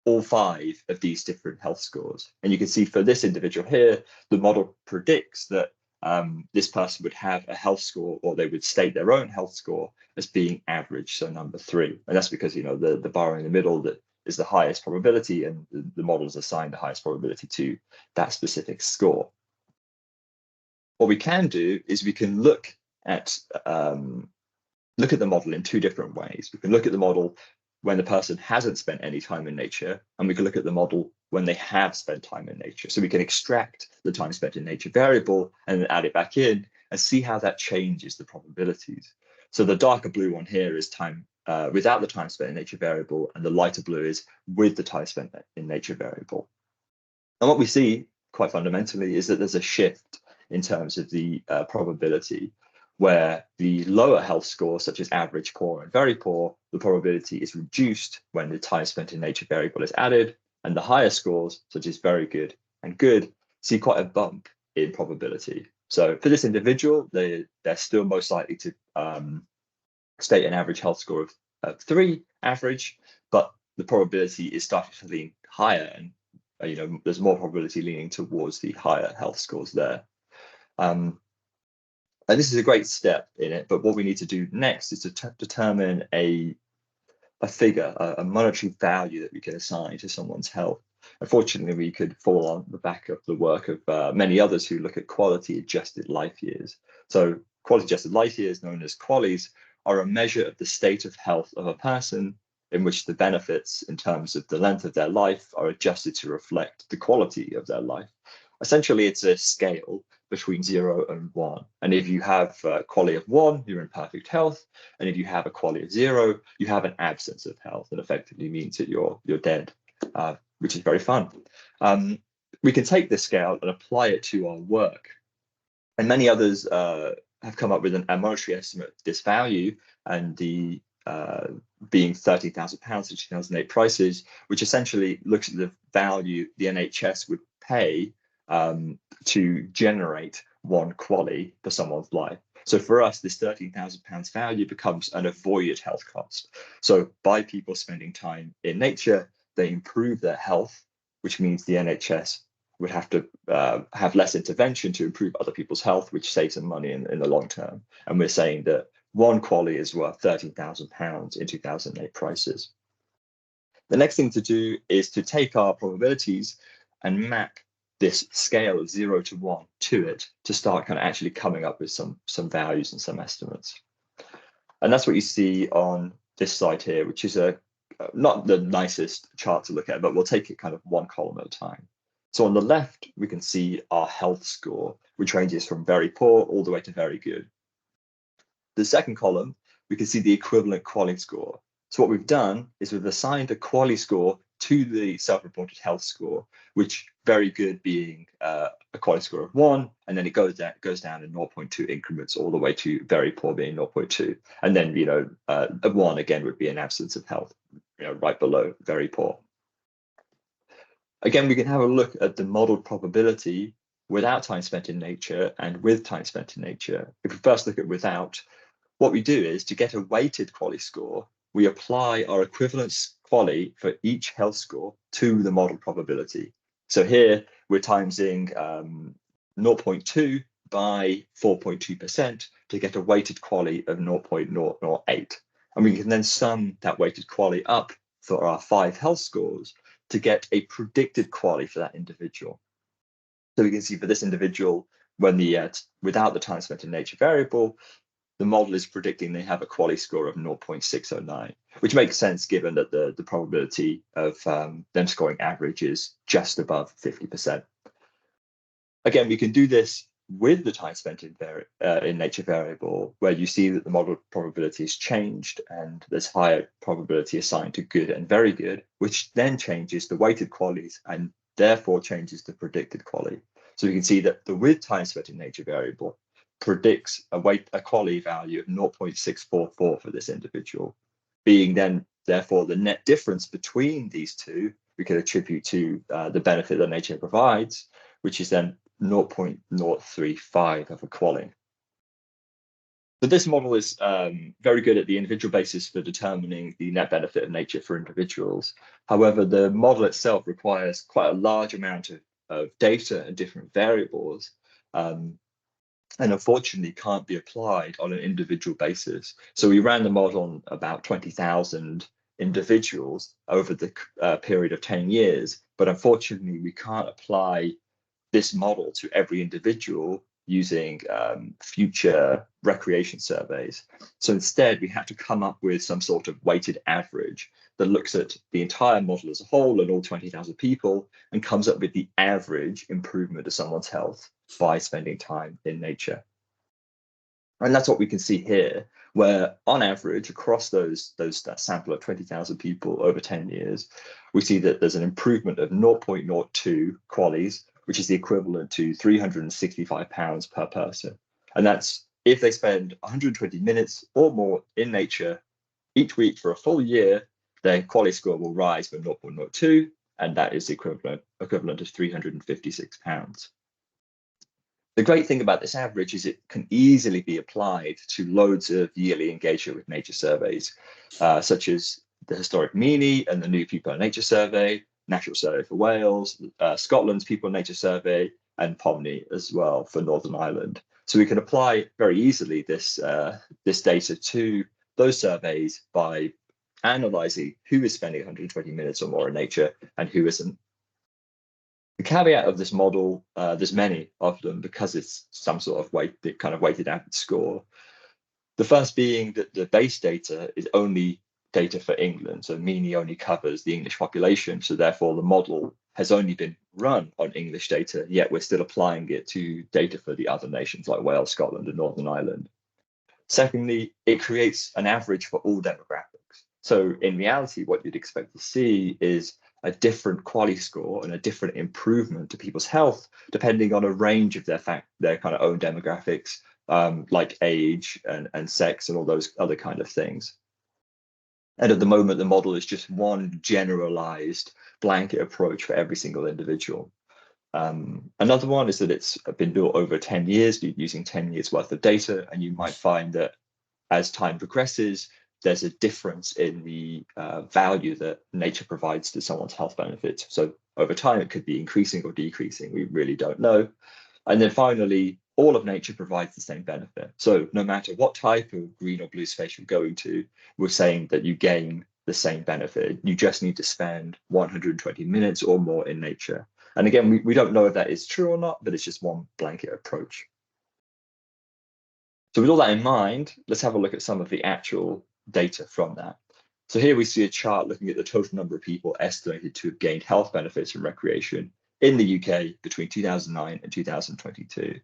all 5 of these different health scores. And you can see for this individual here, the model predicts that this person would have a health score, or they would state their own health score as being average, so number 3. And that's because, you know, the bar in the middle that is the highest probability, and the model is assigned the highest probability to that specific score. What we can do is we can look at the model in 2 different ways. We can look at the model when the person hasn't spent any time in nature, and we can look at the model when they have spent time in nature. So we can extract the time spent in nature variable and then add it back in and see how that changes the probabilities. So the darker blue one here is time without the time spent in nature variable, and the lighter blue is with the time spent in nature variable. And what we see quite fundamentally is that there's a shift in terms of the probability, where the lower health scores, such as average, poor, and very poor, the probability is reduced when the time spent in nature variable is added, and the higher scores, such as very good and good, see quite a bump in probability. So for this individual, they're still most likely to state an average health score of 3 average, but the probability is starting to lean higher, and you know, there's more probability leaning towards the higher health scores there. And this is a great step in it, but what we need to do next is to determine a figure, a monetary value that we can assign to someone's health. Unfortunately, we could fall on the back of the work of many others who look at quality adjusted life years. So quality adjusted life years, known as QALYs, are a measure of the state of health of a person, in which the benefits in terms of the length of their life are adjusted to reflect the quality of their life. Essentially, it's a scale between 0 and 1. And if you have a QALY of 1, you're in perfect health. And if you have a QALY of 0, you have an absence of health, and effectively means that you're dead, which is very fun. We can take this scale and apply it to our work. And many others have come up with a monetary estimate of this value, and the being £13,000 in 2008 prices, which essentially looks at the value the NHS would pay to generate 1 QALY for someone's life. So for us, this £13,000 value becomes an avoided health cost. So by people spending time in nature, they improve their health, which means the NHS would have to have less intervention to improve other people's health, which saves them money in the long term. And we're saying that 1 QALY is worth £13,000 in 2008 prices. The next thing to do is to take our probabilities and map this scale of 0 to 1 to it, to start kind of actually coming up with some values and some estimates. And that's what you see on this slide here, which is not the nicest chart to look at, but we'll take it kind of one column at a time. So on the left, we can see our health score, which ranges from very poor all the way to very good. The second column, we can see the equivalent QALY score. So what we've done is we've assigned a QALY score to the self-reported health score, which very good being a QALY score of 1, and then it goes down in 0.2 increments all the way to very poor being 0.2. And then, a 1 again would be an absence of health, right below very poor. Again, we can have a look at the modeled probability without time spent in nature and with time spent in nature. If we first look at without, what we do is to get a weighted QALY score, we apply our equivalence QALY for each health score to the model probability. So here we're timesing 0.2 by 4.2% to get a weighted QALY of 0.008. And we can then sum that weighted QALY up for our 5 health scores to get a predicted QALY for that individual. So we can see for this individual, when without the time spent in nature variable, the model is predicting they have a QALY score of 0.609, which makes sense given that the probability of them scoring average is just above 50%. Again, we can do this with the time spent in nature variable, where you see that the model probability is changed and there's higher probability assigned to good and very good, which then changes the weighted QALYs and therefore changes the predicted QALY. So we can see that the with time spent in nature variable predicts a QALY value of 0.644 for this individual, being then therefore the net difference between these two we could attribute to the benefit that nature provides, which is then 0.035 of a QALY. So this model is very good at the individual basis for determining the net benefit of nature for individuals. However, the model itself requires quite a large amount of data and different variables, and unfortunately can't be applied on an individual basis. So we ran the model on about 20,000 individuals over the period of 10 years, but unfortunately we can't apply this model to every individual using future recreation surveys. So instead, we have to come up with some sort of weighted average that looks at the entire model as a whole and all 20,000 people and comes up with the average improvement of someone's health by spending time in nature. And that's what we can see here, where on average, across that sample of 20,000 people over 10 years, we see that there's an improvement of 0.02 QALYs, which is the equivalent to £365 per person. And that's if they spend 120 minutes or more in nature each week for a full year, their QALY score will rise by 0.02, and that is the equivalent of £356. The great thing about this average is it can easily be applied to loads of yearly engagement with nature surveys, such as the Historic Meany and the New People in Nature Survey, National Survey for Wales, Scotland's People in Nature Survey, and POMNI as well for Northern Ireland. So we can apply very easily this data to those surveys by analysing who is spending 120 minutes or more in nature and who isn't. The caveat of this model, there's many of them because it's some sort of weighted average score. The first being that the base data is only data for England, so Meany only covers the English population, so therefore the model has only been run on English data, yet we're still applying it to data for the other nations like Wales, Scotland, and Northern Ireland. Secondly, it creates an average for all demographics. So in reality, what you'd expect to see is a different QALY score and a different improvement to people's health, depending on a range of their kind of own demographics, like age and sex and all those other kind of things. And at the moment, the model is just one generalized blanket approach for every single individual. Another one is that it's been built over 10 years, using 10 years worth of data, and you might find that as time progresses, there's a difference in the value that nature provides to someone's health benefits. So over time, it could be increasing or decreasing. We really don't know. And then finally, all of nature provides the same benefit. So no matter what type of green or blue space you're going to, we're saying that you gain the same benefit. You just need to spend 120 minutes or more in nature. And again, we don't know if that is true or not, but it's just one blanket approach. So with all that in mind, let's have a look at some of the actual data from that. So here we see a chart looking at the total number of people estimated to have gained health benefits from recreation in the UK between 2009 and 2022.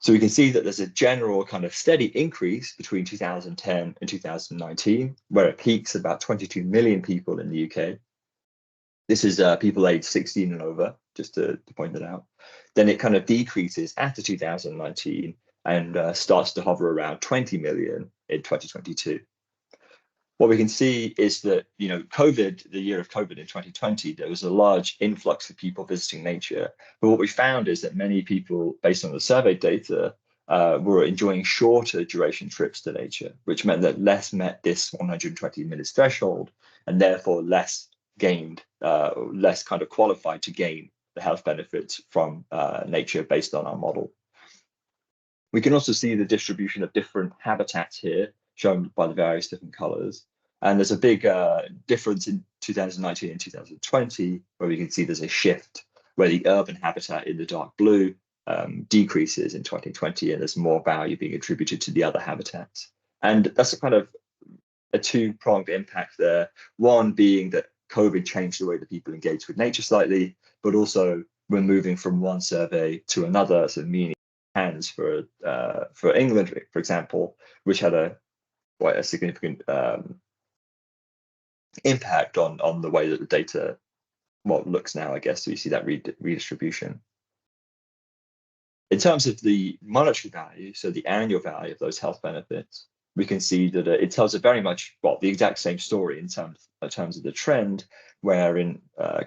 So we can see that there's a general kind of steady increase between 2010 and 2019, where it peaks at about 22 million people in the UK. This is people aged 16 and over, just to point that out. Then it kind of decreases after 2019 and starts to hover around 20 million in 2022. What we can see is that, COVID, the year of COVID in 2020, there was a large influx of people visiting nature. But what we found is that many people, based on the survey data, were enjoying shorter duration trips to nature, which meant that less met this 120 minutes threshold, and therefore less gained, less kind of qualified to gain the health benefits from nature based on our model. We can also see the distribution of different habitats here, shown by the various different colors. And there's a big difference in 2019 and 2020, where we can see there's a shift where the urban habitat in the dark blue decreases in 2020, and there's more value being attributed to the other habitats. And that's a kind of a two-pronged impact there. One being that COVID changed the way that people engage with nature slightly, but also we're moving from one survey to another, so meaning hands for England, for example, which had quite a significant impact on the way that the data looks now, I guess. So you see that redistribution. In terms of the monetary value, so the annual value of those health benefits, we can see that it tells a very much the exact same story in terms of the trend, where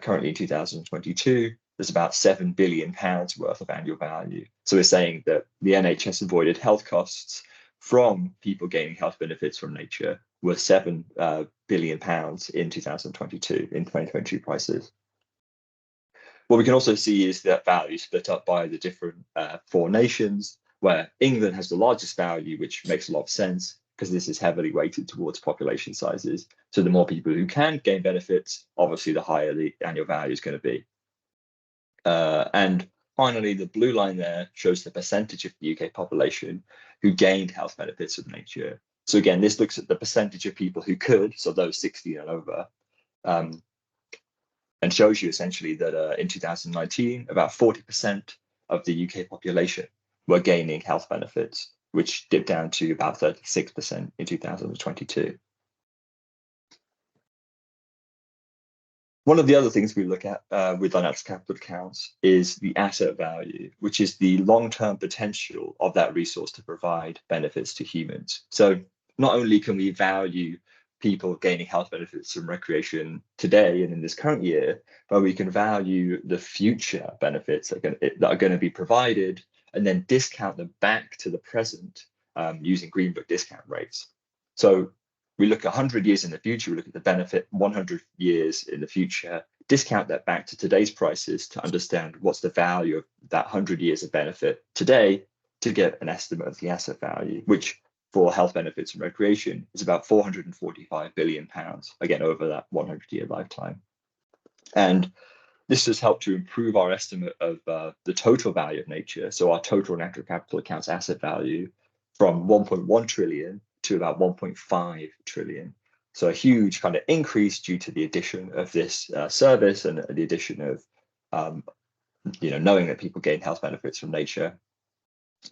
currently in 2022 there's about £7 billion worth of annual value. So we're saying that the NHS avoided health costs from people gaining health benefits from nature were £7 billion in 2022 in 2022 prices. What we can also see is that value split up by the different 4 nations, where England has the largest value, which makes a lot of sense because this is heavily weighted towards population sizes. So the more people who can gain benefits, obviously the higher the annual value is going to be. And finally, the blue line there shows the percentage of the UK population who gained health benefits from nature. So again, this looks at the percentage of people who could, so those 16 and over, and shows you essentially that in 2019, about 40% of the UK population were gaining health benefits, which dipped down to about 36% in 2022. One of the other things we look at with our natural capital accounts is the asset value, which is the long-term potential of that resource to provide benefits to humans. So not only can we value people gaining health benefits from recreation today and in this current year, but we can value the future benefits that are going to be provided and then discount them back to the present using Green Book discount rates. So we look 100 years in the future, we look at the benefit 100 years in the future, discount that back to today's prices to understand what's the value of that 100 years of benefit today to get an estimate of the asset value, which for health benefits and recreation is about £445 billion, again, over that 100-year lifetime. And this has helped to improve our estimate of the total value of nature, so our total natural capital accounts asset value, from 1.1 trillion to about 1.5 trillion. So a huge kind of increase due to the addition of this service and the addition of, knowing that people gain health benefits from nature.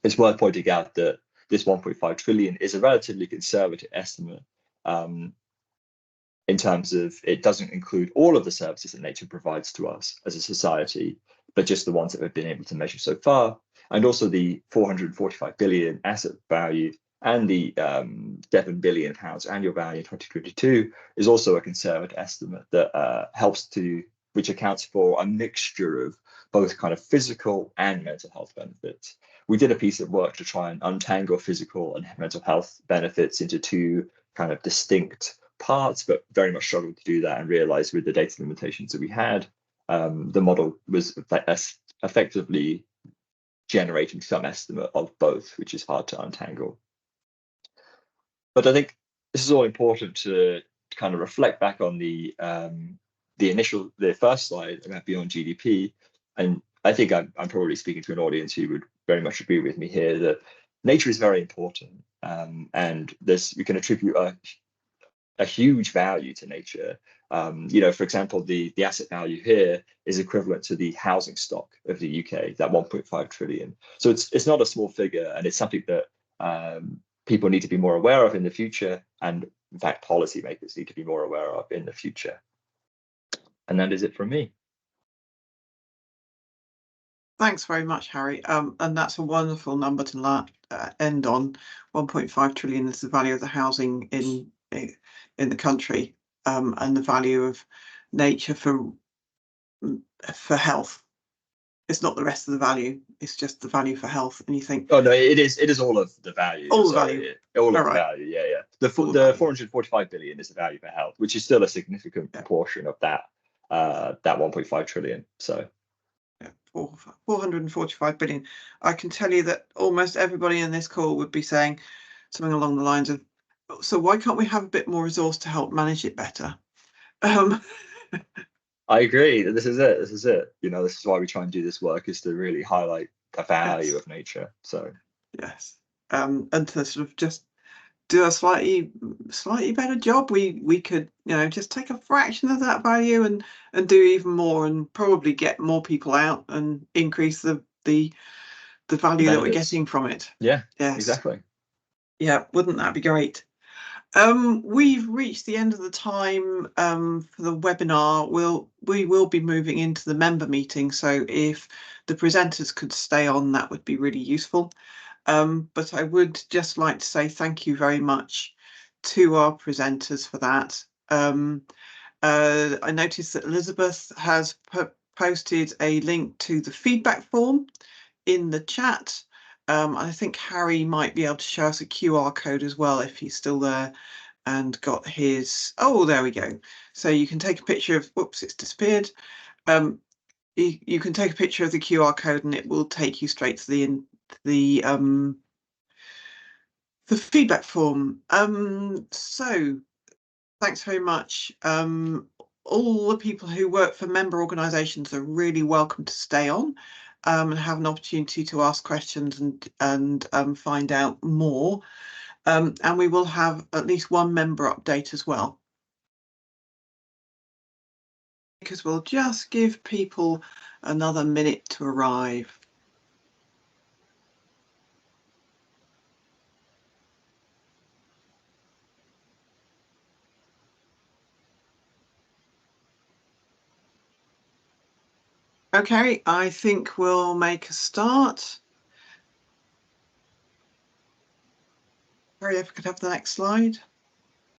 It's worth pointing out that this 1.5 trillion is a relatively conservative estimate in terms of it doesn't include all of the services that nature provides to us as a society, but just the ones that we've been able to measure so far. And also the 445 billion asset value and the £7 billion annual value in 2022 is also a conservative estimate that which accounts for a mixture of both kind of physical and mental health benefits. We did a piece of work to try and untangle physical and mental health benefits into two kind of distinct parts, but very much struggled to do that and realized with the data limitations that we had, the model was effectively generating some estimate of both, which is hard to untangle. But I think this is all important to kind of reflect back on the first slide about beyond GDP. And I think I'm probably speaking to an audience who would very much agree with me here that nature is very important, and we can attribute a huge value to nature. For example, the asset value here is equivalent to the housing stock of the UK, that 1.5 trillion. So it's not a small figure, and it's something that people need to be more aware of in the future, and in fact, policymakers need to be more aware of in the future. And that is it from me. Thanks very much, Harry. And that's a wonderful number to end on. 1.5 trillion is the value of the housing in the country, and the value of nature for health. It's not the rest of the value, it's just the value for health. And you think, oh no, it is all of the value. All the value. All of the value, yeah. The 445 billion is the value for health, which is still a significant proportion of that 1.5 trillion. So 445 billion. I can tell you that almost everybody in this call would be saying something along the lines of, so why can't we have a bit more resource to help manage it better? I agree. This is it. This is why we try and do this work, is to really highlight the value of nature. So yes, and to sort of just do a slightly better job. We could, just take a fraction of that value and do even more, and probably get more people out and increase the value that we're getting from it. Yeah. Yes. Exactly. Yeah, wouldn't that be great? We've reached the end of the time for the webinar. We will be moving into the member meeting, so if the presenters could stay on, that would be really useful. But I would just like to say thank you very much to our presenters for that. I noticed that Elizabeth has posted a link to the feedback form in the chat. I think Harry might be able to show us a QR code as well if he's still there and got his. Oh, there we go. So you can take a picture of. Whoops, it's disappeared. You can take a picture of the QR code and it will take you straight to the feedback form. So thanks very much. All the people who work for member organisations are really welcome to stay on and have an opportunity to ask questions and find out more. And we will have at least one member update as well. Because we'll just give people another minute to arrive. Okay, I think we'll make a start. Harry, if we could have the next slide.